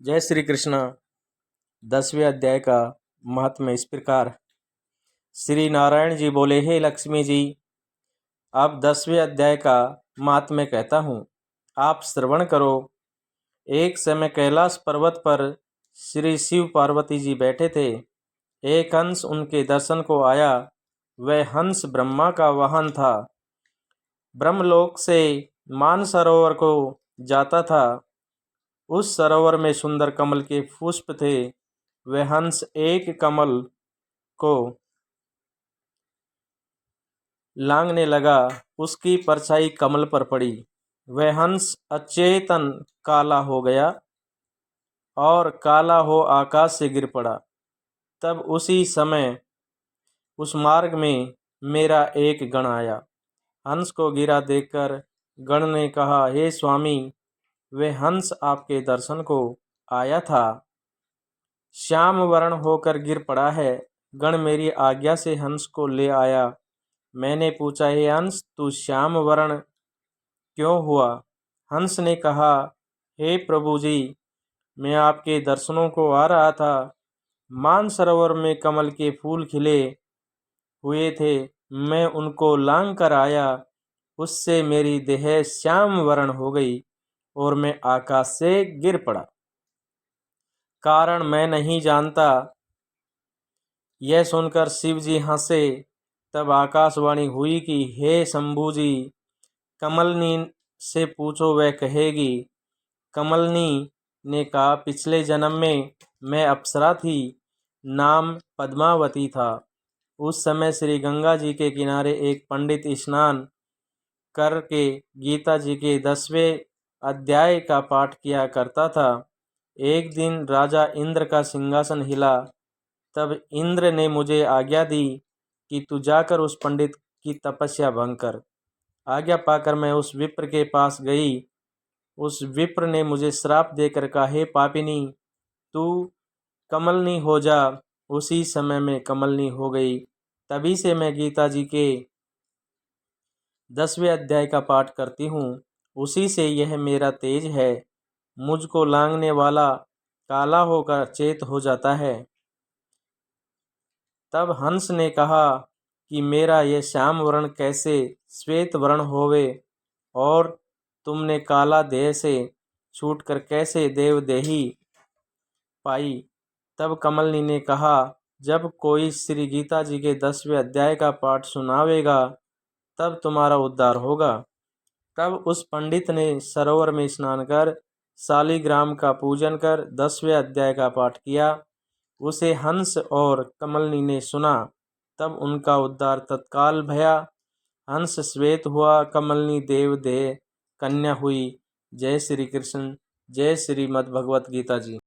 जय श्री कृष्ण। 10वें अध्याय का महात्म्य इस प्रकार। श्री नारायण जी बोले, हे लक्ष्मी जी, अब 10वें अध्याय का महात्म्य कहता हूँ, आप श्रवण करो। एक समय कैलाश पर्वत पर श्री शिव पार्वती जी बैठे थे। एक हंस उनके दर्शन को आया। वह हंस ब्रह्मा का वाहन था। ब्रह्मलोक से मानसरोवर को जाता था। उस सरोवर में सुंदर कमल के पुष्प थे। वह हंस एक कमल को लांघने लगा। उसकी परछाई कमल पर पड़ी। वह हंस अचेतन काला हो गया और काला हो आकाश से गिर पड़ा। तब उसी समय उस मार्ग में मेरा एक गण आया। हंस को गिरा देखकर गण ने कहा, हे स्वामी, वह हंस आपके दर्शन को आया था, श्याम वर्ण होकर गिर पड़ा है। गण मेरी आज्ञा से हंस को ले आया। मैंने पूछा, हे हंस, तू श्याम वर्ण क्यों हुआ? हंस ने कहा, हे प्रभु जी, मैं आपके दर्शनों को आ रहा था। मानसरोवर में कमल के फूल खिले हुए थे। मैं उनको लांघ कर आया। उससे मेरी देह श्याम वर्ण हो गई और मैं आकाश से गिर पड़ा। कारण मैं नहीं जानता। यह सुनकर शिव जी हंसे। तब आकाशवाणी हुई कि हे शंभु जी, कमलनी से पूछो, वह कहेगी। कमलनी ने कहा, पिछले जन्म में मैं अप्सरा थी, नाम पद्मावती था। उस समय श्री गंगा जी के किनारे एक पंडित स्नान करके गीता जी के 10वें अध्याय का पाठ किया करता था। एक दिन राजा इंद्र का सिंहासन हिला। तब इंद्र ने मुझे आज्ञा दी कि तू जाकर उस पंडित की तपस्या भंग कर। आज्ञा पाकर मैं उस विप्र के पास गई। उस विप्र ने मुझे श्राप देकर कहा, हे पापिनी, तू कमलनी हो जा। उसी समय में कमलनी हो गई। तभी से मैं गीता जी के 10वें अध्याय का पाठ करती हूँ। उसी से यह मेरा तेज है। मुझको लांघने वाला काला होकर चेत हो जाता है। तब हंस ने कहा कि मेरा यह श्याम वर्ण कैसे श्वेत वर्ण होवे, और तुमने काला देह से छूटकर कैसे देवदेही पाई? तब कमलनी ने कहा, जब कोई श्री गीता जी के 10वें अध्याय का पाठ सुनावेगा तब तुम्हारा उद्धार होगा। तब उस पंडित ने सरोवर में स्नान कर शालिग्राम का पूजन कर 10वें अध्याय का पाठ किया। उसे हंस और कमलनी ने सुना। तब उनका उद्धार तत्काल भया। हंस श्वेत हुआ, कमलनी देव देह कन्या हुई। जय श्री कृष्ण। जय श्रीमद् भगवत गीता जी।